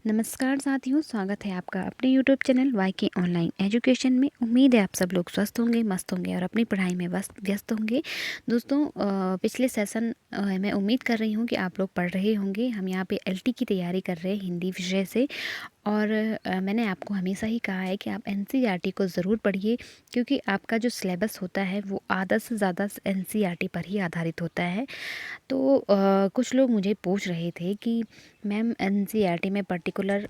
नमस्कार साथियों, स्वागत है आपका अपने यूट्यूब चैनल वाई के ऑनलाइन एजुकेशन में। उम्मीद है आप सब लोग स्वस्थ होंगे, मस्त होंगे और अपनी पढ़ाई में व्यस्त होंगे। दोस्तों, पिछले सेशन मैं उम्मीद कर रही हूँ कि आप लोग पढ़ रहे होंगे। हम यहाँ पे एलटी की तैयारी कर रहे हैं हिंदी विषय से। और मैंने आपको हमेशा ही कहा है कि आप एनसीईआरटी को ज़रूर पढ़िए, क्योंकि आपका जो सिलेबस होता है वो आधा से ज़्यादा एनसीईआरटी पर ही आधारित होता है। तो कुछ लोग मुझे पूछ रहे थे कि मैम एनसीईआरटी में पर्टिकुलर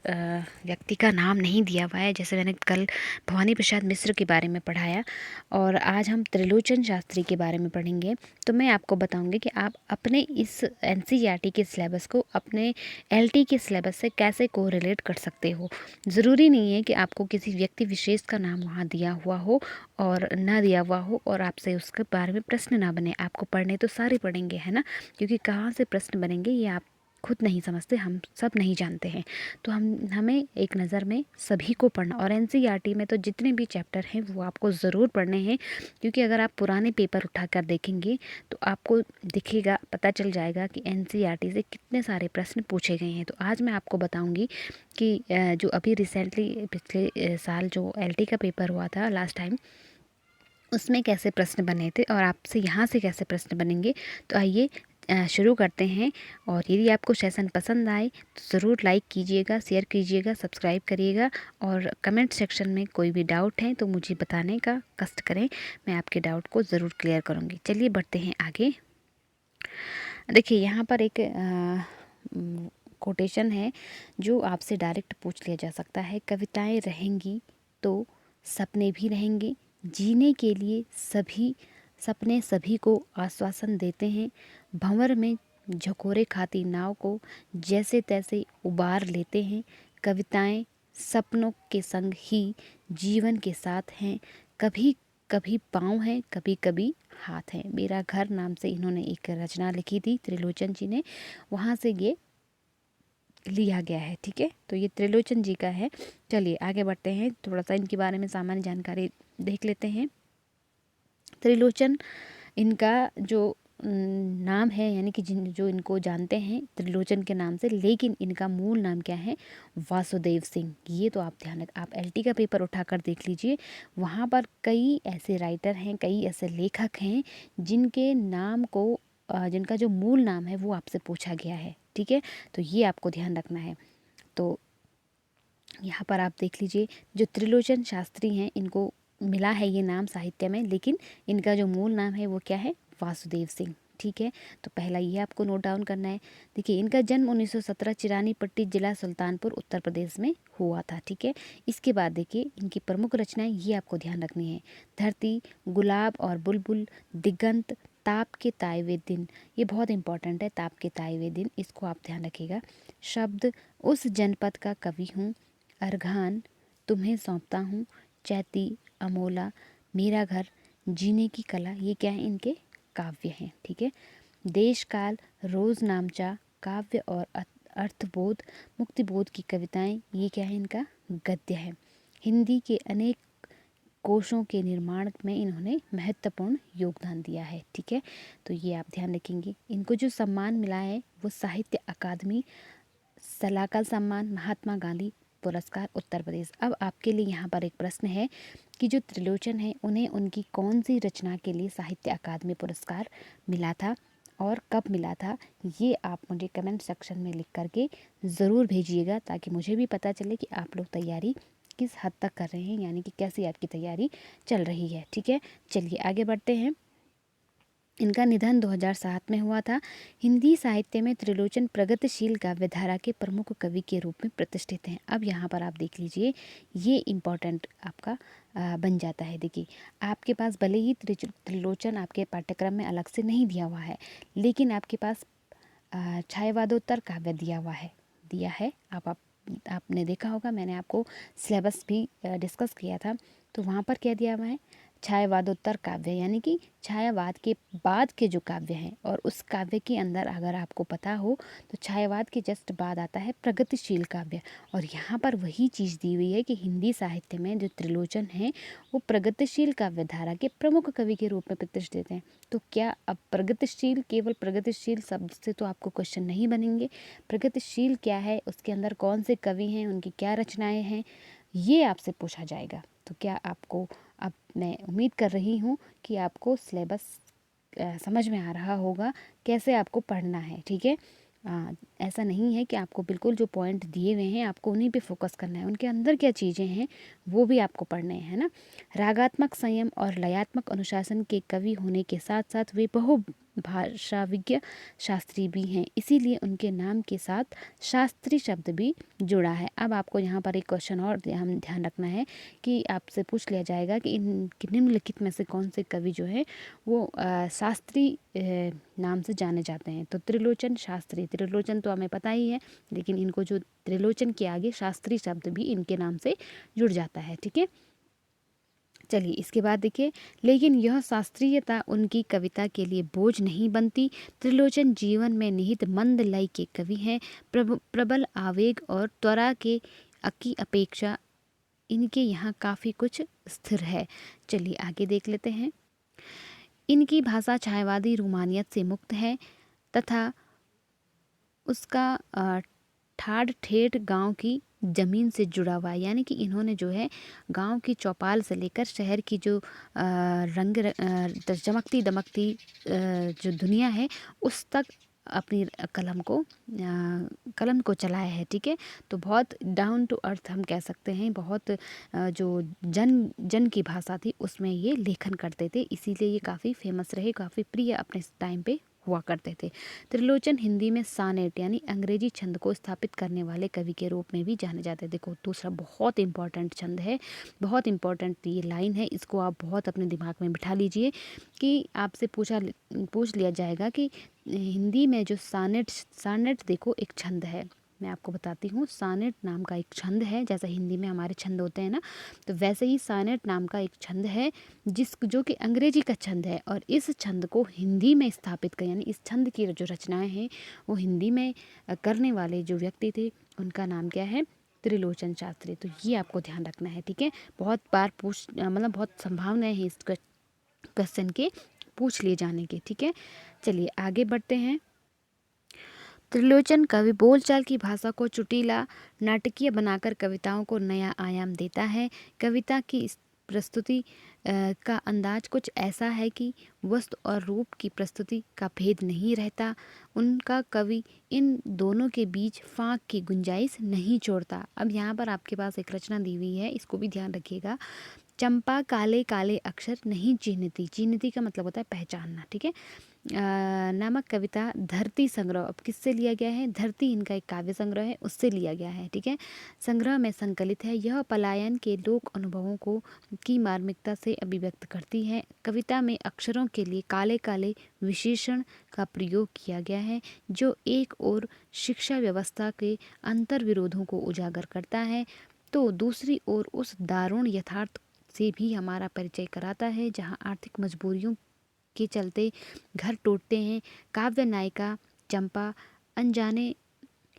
व्यक्ति का नाम नहीं दिया हुआ है। जैसे मैंने कल भवानी प्रसाद मिश्र के बारे में पढ़ाया और आज हम त्रिलोचन शास्त्री के बारे में पढ़ेंगे। तो मैं आपको बताऊंगी कि आप अपने इस एनसीईआरटी के सिलेबस को अपने एलटी के सिलेबस से कैसे कोरिलेट कर सकते हो। ज़रूरी नहीं है कि आपको किसी व्यक्ति विशेष का नाम वहाँ दिया हुआ हो और ना दिया हुआ हो और आपसे उसके बारे में प्रश्न ना बने। आपको पढ़ने तो सारे पढ़ेंगे, है ना, क्योंकि कहाँ से प्रश्न बनेंगे ये आप खुद नहीं समझते, हम सब नहीं जानते हैं। तो हमें एक नज़र में सभी को पढ़ना, और एनसीईआरटी में तो जितने भी चैप्टर हैं वो आपको ज़रूर पढ़ने हैं, क्योंकि अगर आप पुराने पेपर उठाकर देखेंगे तो आपको दिखेगा, पता चल जाएगा कि एनसीईआरटी से कितने सारे प्रश्न पूछे गए हैं। तो आज मैं आपको बताऊंगी कि जो अभी रिसेंटली पिछले साल जो एलटी का पेपर हुआ था लास्ट टाइम, उसमें कैसे प्रश्न बने थे और आपसे यहाँ से कैसे प्रश्न बनेंगे। तो आइए शुरू करते हैं। और यदि आपको सेशन पसंद आए तो ज़रूर लाइक कीजिएगा, शेयर कीजिएगा, सब्सक्राइब करिएगा और कमेंट सेक्शन में कोई भी डाउट है तो मुझे बताने का कष्ट करें। मैं आपके डाउट को ज़रूर क्लियर करूँगी। चलिए बढ़ते हैं आगे। देखिए यहाँ पर एक कोटेशन है जो आपसे डायरेक्ट पूछ लिया जा सकता है। कविताएं रहेंगी तो सपने भी रहेंगे, जीने के लिए सभी सपने सभी को आश्वासन देते हैं। भंवर में झकोरे खाती नाव को जैसे तैसे उबार लेते हैं। कविताएं सपनों के संग ही जीवन के साथ हैं, कभी कभी पाँव हैं, कभी कभी हाथ हैं। मेरा घर नाम से इन्होंने एक रचना लिखी थी, त्रिलोचन जी ने, वहाँ से ये लिया गया है। ठीक है, तो ये त्रिलोचन जी का है। चलिए आगे बढ़ते हैं, थोड़ा सा इनके बारे में सामान्य जानकारी देख लेते हैं। त्रिलोचन इनका जो नाम है, यानी कि जो इनको जानते हैं त्रिलोचन के नाम से, लेकिन इनका मूल नाम क्या है? वासुदेव सिंह। ये तो आप ध्यान रख, आप एलटी का पेपर उठाकर देख लीजिए, वहाँ पर कई ऐसे राइटर हैं, कई ऐसे लेखक हैं जिनके नाम को जिनका जो मूल नाम है वो आपसे पूछा गया है। ठीक है, तो ये आपको ध्यान रखना है। तो यहाँ पर आप देख लीजिए, जो त्रिलोचन शास्त्री हैं इनको मिला है ये नाम साहित्य में, लेकिन इनका जो मूल नाम है वो क्या है? वासुदेव सिंह। ठीक है, तो पहला ये आपको नोट डाउन करना है। देखिए, इनका जन्म 1917 चिरानीपट्टी जिला सुल्तानपुर उत्तर प्रदेश में हुआ था। ठीक है, इसके बाद देखिए इनकी प्रमुख रचनाएं ये आपको ध्यान रखनी है। धरती, गुलाब और बुलबुल, दिगंत, ताप के ताए हुए दिन, ये बहुत इंपॉर्टेंट है, ताप के ताए हुए दिन, इसको आप ध्यान रखिएगा। शब्द, उस जनपद का कवि हूँ, अर्घान, तुम्हें सौंपता हूँ, चैती, अमोला, मेरा घर, जीने की कला, ये क्या है? इनके काव्य हैं। ठीक है, देश काल, रोज नामचा, काव्य और अर्थबोध, मुक्तिबोध की कविताएं, ये क्या है? इनका गद्य है। हिंदी के अनेक कोशों के निर्माण में इन्होंने महत्वपूर्ण योगदान दिया है। ठीक है, तो ये आप ध्यान रखेंगे। इनको जो सम्मान मिला है वो साहित्य अकादमी सलाकल सम्मान, महात्मा गांधी पुरस्कार उत्तर प्रदेश। अब आपके लिए यहाँ पर एक प्रश्न है कि जो त्रिलोचन है उन्हें उनकी कौन सी रचना के लिए साहित्य अकादमी पुरस्कार मिला था और कब मिला था? ये आप मुझे कमेंट सेक्शन में लिख करके ज़रूर भेजिएगा, ताकि मुझे भी पता चले कि आप लोग तैयारी किस हद तक कर रहे हैं, यानी कि कैसी आपकी तैयारी चल रही है। ठीक है, चलिए आगे बढ़ते हैं। इनका निधन 2007 में हुआ था। हिंदी साहित्य में त्रिलोचन प्रगतिशील काव्यधारा के प्रमुख कवि के रूप में प्रतिष्ठित हैं। अब यहाँ पर आप देख लीजिए, ये इम्पॉर्टेंट आपका बन जाता है। देखिए, आपके पास भले ही त्रिलोचन आपके पाठ्यक्रम में अलग से नहीं दिया हुआ है, लेकिन आपके पास छायावादोत्तर काव्य दिया है। आपने देखा होगा, मैंने आपको सिलेबस भी डिस्कस किया था, तो वहाँ पर क्या दिया हुआ है? छायावादोत्तर काव्य यानी कि छायावाद के बाद के जो काव्य हैं, और उस काव्य के अंदर अगर आपको पता हो तो छायावाद के जस्ट बाद आता है प्रगतिशील काव्य। और यहाँ पर वही चीज़ दी हुई है कि हिंदी साहित्य में जो त्रिलोचन है वो प्रगतिशील काव्य धारा के प्रमुख कवि के रूप में प्रतिष्ठित हैं। तो क्या अब प्रगतिशील, केवल प्रगतिशील शब्द से तो आपको क्वेश्चन नहीं बनेंगे। प्रगतिशील क्या है, उसके अंदर कौन से कवि हैं, उनकी क्या रचनाएं हैं, ये आपसे पूछा जाएगा। तो क्या आपको, अब मैं उम्मीद कर रही हूँ कि आपको सिलेबस समझ में आ रहा होगा कैसे आपको पढ़ना है, ठीक है। ऐसा नहीं है कि आपको बिल्कुल जो पॉइंट दिए हुए हैं आपको उन्हीं पे फोकस करना है, उनके अंदर क्या चीज़ें हैं वो भी आपको पढ़ने हैं, है ना। रागात्मक संयम और लयात्मक अनुशासन के कवि होने के साथ साथ वे बहुभाषाविज्ञ शास्त्री भी हैं, इसीलिए उनके नाम के साथ शास्त्री शब्द भी जुड़ा है। अब आपको यहाँ पर एक क्वेश्चन और ध्यान रखना है कि आपसे पूछ लिया जाएगा कि इन निम्नलिखित में से कौन से कवि जो है वो शास्त्री नाम से जाने जाते हैं। तो त्रिलोचन शास्त्री, त्रिलोचन तो हमें पता ही है, लेकिन इनको जो त्रिलोचन के आगे शास्त्री शब्द भी इनके नाम से जुड़ जाता है, ठीक है। चलिए इसके बाद देखिए, लेकिन यह शास्त्रीयता उनकी कविता के लिए बोझ नहीं बनती। त्रिलोचन जीवन में निहित मंद लय के कवि हैं। प्रबल आवेग और त्वरा के की अपेक्षा इनके यहाँ काफ़ी कुछ स्थिर है। चलिए आगे देख लेते हैं। इनकी भाषा छायावादी रूमानियत से मुक्त है तथा उसका ठाड़ ठेठ गांव की ज़मीन से जुड़ा हुआ है, यानी कि इन्होंने जो है गांव की चौपाल से लेकर शहर की जो चमकती दमकती जो दुनिया है उस तक अपनी कलम को चलाया है, ठीक है। तो बहुत डाउन टू अर्थ हम कह सकते हैं, बहुत जो जन की भाषा थी उसमें ये लेखन करते थे, इसीलिए ये काफ़ी फेमस रहे, काफ़ी प्रिय अपने टाइम पे हुआ करते थे। त्रिलोचन हिंदी में सानेट यानी अंग्रेजी छंद को स्थापित करने वाले कवि के रूप में भी जाने जाते हैं। देखो दूसरा बहुत इंपॉर्टेंट छंद है, बहुत इंपॉर्टेंट ये लाइन है, इसको आप बहुत अपने दिमाग में बिठा लीजिए कि आपसे पूछ लिया जाएगा कि हिंदी में जो सानेट देखो एक छंद है, मैं आपको बताती हूँ। सानेट नाम का एक छंद है, जैसा हिंदी में हमारे छंद होते हैं ना, तो वैसे ही सानेट नाम का एक छंद है जो कि अंग्रेजी का छंद है, और इस छंद को हिंदी में स्थापित कर, यानी इस छंद की जो रचनाएं हैं वो हिंदी में करने वाले जो व्यक्ति थे उनका नाम क्या है, त्रिलोचन शास्त्री। तो ये आपको ध्यान रखना है, ठीक है। बहुत बार मतलब बहुत संभावनाएं हैं इस क्वेश्चन के पूछ लिए जाने के, ठीक है। चलिए आगे बढ़ते हैं। त्रिलोचन कवि बोलचाल की भाषा को चुटीला नाटकीय बनाकर कविताओं को नया आयाम देता है। कविता की प्रस्तुति का अंदाज कुछ ऐसा है कि वस्तु और रूप की प्रस्तुति का भेद नहीं रहता। उनका कवि इन दोनों के बीच फाँक की गुंजाइश नहीं छोड़ता। अब यहाँ पर आपके पास एक रचना दी हुई है, इसको भी ध्यान रखिएगा। चंपा काले काले अक्षर नहीं चिन्हती, चिन्हती का मतलब होता है पहचानना, ठीक है। नामक कविता धरती संग्रह, अब किससे लिया गया है, धरती इनका एक काव्य संग्रह है उससे लिया गया है, ठीक है। संग्रह में संकलित है। यह पलायन के लोक अनुभवों को की मार्मिकता से अभिव्यक्त करती है। कविता में अक्षरों के लिए काले काले विशेषण का प्रयोग किया गया है, जो एक और शिक्षा व्यवस्था के अंतर विरोधों को उजागर करता है, तो दूसरी ओर उस दारुण यथार्थ से भी हमारा परिचय कराता है जहाँ आर्थिक मजबूरियों के चलते घर टूटते हैं। काव्य नायिका चंपा अनजाने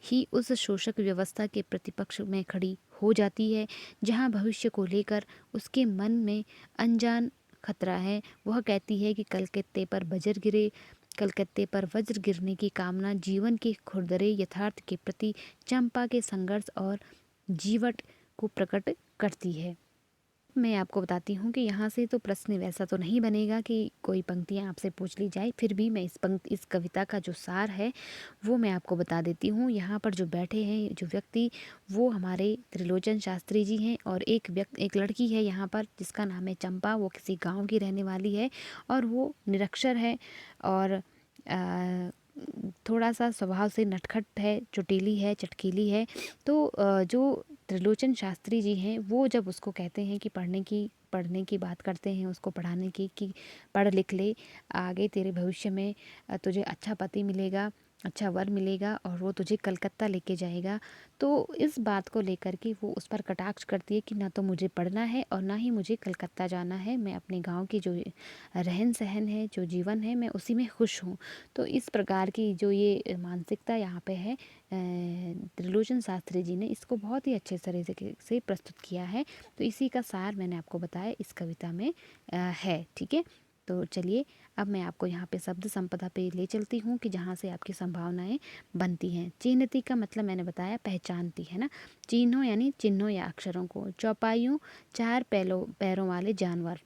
ही उस शोषक व्यवस्था के प्रतिपक्ष में खड़ी हो जाती है, जहाँ भविष्य को लेकर उसके मन में अनजान खतरा है। वह कहती है कि कलकत्ते पर वज्र गिरने की कामना जीवन के खुरदरे यथार्थ के प्रति चंपा के संघर्ष और जीवट को प्रकट करती है। मैं आपको बताती हूँ कि यहाँ से तो प्रश्न वैसा तो नहीं बनेगा कि कोई पंक्तियाँ आपसे पूछ ली जाए, फिर भी मैं इस कविता का जो सार है वो मैं आपको बता देती हूँ। यहाँ पर जो बैठे हैं जो व्यक्ति वो हमारे त्रिलोचन शास्त्री जी हैं, और एक लड़की है यहाँ पर जिसका नाम है चंपा। वो किसी गाँव की रहने वाली है और वो निरक्षर है और थोड़ा सा स्वभाव से नटखट है, चुटीली है, चटकीली है। तो जो त्रिलोचन शास्त्री जी हैं वो जब उसको कहते हैं कि पढ़ने की बात करते हैं उसको, पढ़ाने की कि पढ़ लिख ले, आगे तेरे भविष्य में तुझे अच्छा पति मिलेगा, अच्छा वर मिलेगा और वो तुझे कलकत्ता लेके जाएगा। तो इस बात को लेकर के वो उस पर कटाक्ष करती है कि ना तो मुझे पढ़ना है और ना ही मुझे कलकत्ता जाना है, मैं अपने गांव की जो रहन सहन है, जो जीवन है, मैं उसी में खुश हूँ। तो इस प्रकार की जो ये मानसिकता यहाँ पे है, त्रिलोचन शास्त्री जी ने इसको बहुत ही अच्छे तरीके से प्रस्तुत किया है। तो इसी का सार मैंने आपको बताया इस कविता में है। ठीक है, तो चलिए अब मैं आपको यहाँ पे शब्द संपदा पे ले चलती हूँ कि जहाँ से आपकी संभावनाएं बनती हैं। चिन्हती का मतलब मैंने बताया पहचानती है ना। चिन्हों यानी चिन्हों या अक्षरों को। चौपाइयों, चार पैरों वाले जानवर।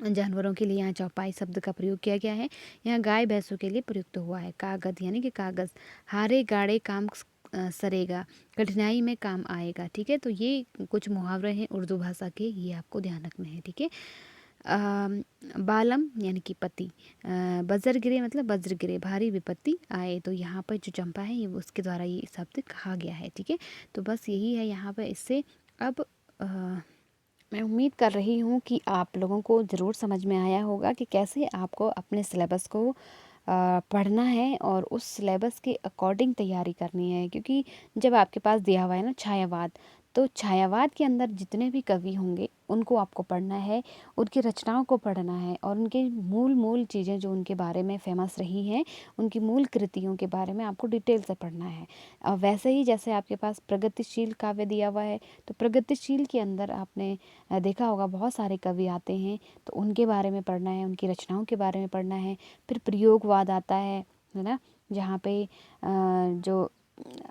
जानवरों के लिए यहाँ चौपाई शब्द का प्रयोग किया गया है। यहाँ गाय भैंसों के लिए प्रयुक्त हुआ है। कागज यानी कि कागज़। हारे गाड़े काम सरेगा, कठिनाई में काम आएगा। ठीक है, तो ये कुछ मुहावरे हैं उर्दू भाषा के, ये आपको ध्यान रखने हैं। ठीक है, बालम यानी कि पति। बजर गिरे मतलब वज्र गिरे, भारी विपत्ति आए। तो यहाँ पर जो चंपा है ये उसके द्वारा ये शब्द कहा गया है। ठीक है, तो बस यही है यहाँ पर इससे। अब मैं उम्मीद कर रही हूँ कि आप लोगों को ज़रूर समझ में आया होगा कि कैसे आपको अपने सिलेबस को पढ़ना है और उस सिलेबस के अकॉर्डिंग तैयारी करनी है। क्योंकि जब आपके पास दिया हुआ है ना छायावाद, तो छायावाद के अंदर जितने भी कवि होंगे उनको आपको पढ़ना है, उनकी रचनाओं को पढ़ना है और उनके मूल चीज़ें जो उनके बारे में फेमस रही हैं, उनकी मूल कृतियों के बारे में आपको डिटेल से पढ़ना है। वैसे ही जैसे आपके पास प्रगतिशील काव्य दिया हुआ है, तो प्रगतिशील के अंदर आपने देखा होगा बहुत सारे कवि आते हैं, तो उनके बारे में पढ़ना है, उनकी रचनाओं के बारे में पढ़ना है। फिर प्रयोगवाद आता है ना, जहाँ पे जो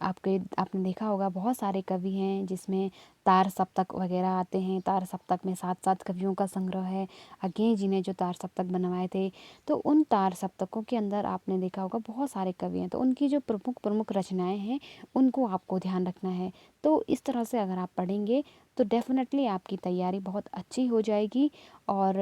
आपने देखा होगा बहुत सारे कवि हैं जिसमें तार सप्तक वगैरह आते हैं। तार सप्तक में 7 कवियों का संग्रह है। अज्ञेय जी ने जो तार सप्तक बनवाए थे, तो उन तार सप्तकों के अंदर आपने देखा होगा बहुत सारे कवि हैं, तो उनकी जो प्रमुख प्रमुख रचनाएं हैं उनको आपको ध्यान रखना है। तो इस तरह से अगर आप पढ़ेंगे तो डेफ़िनेटली आपकी तैयारी बहुत अच्छी हो जाएगी। और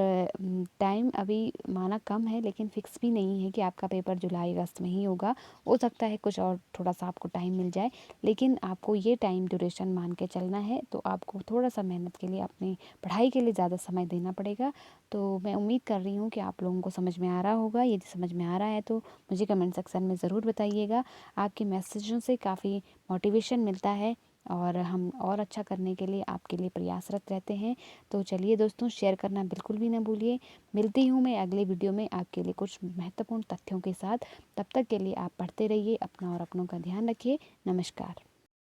टाइम अभी माना कम है, लेकिन फ़िक्स भी नहीं है कि आपका पेपर जुलाई अगस्त में ही होगा। हो सकता है कुछ और थोड़ा सा आपको टाइम मिल जाए, लेकिन आपको ये टाइम ड्यूरेशन मान के चलना है। तो आपको थोड़ा सा मेहनत के लिए, अपनी पढ़ाई के लिए ज़्यादा समय देना पड़ेगा। तो मैं उम्मीद कर रही हूँ कि आप लोगों को समझ में आ रहा होगा। यदि समझ में आ रहा है तो मुझे कमेंट सेक्शन में ज़रूर बताइएगा। आपके मैसेजों से काफ़ी मोटिवेशन मिलता है और हम और अच्छा करने के लिए आपके लिए प्रयासरत रहते हैं। तो चलिए दोस्तों, शेयर करना बिल्कुल भी ना भूलिए। मिलती हूँ मैं अगले वीडियो में आपके लिए कुछ महत्वपूर्ण तथ्यों के साथ। तब तक के लिए आप पढ़ते रहिए, अपना और अपनों का ध्यान रखिए। नमस्कार।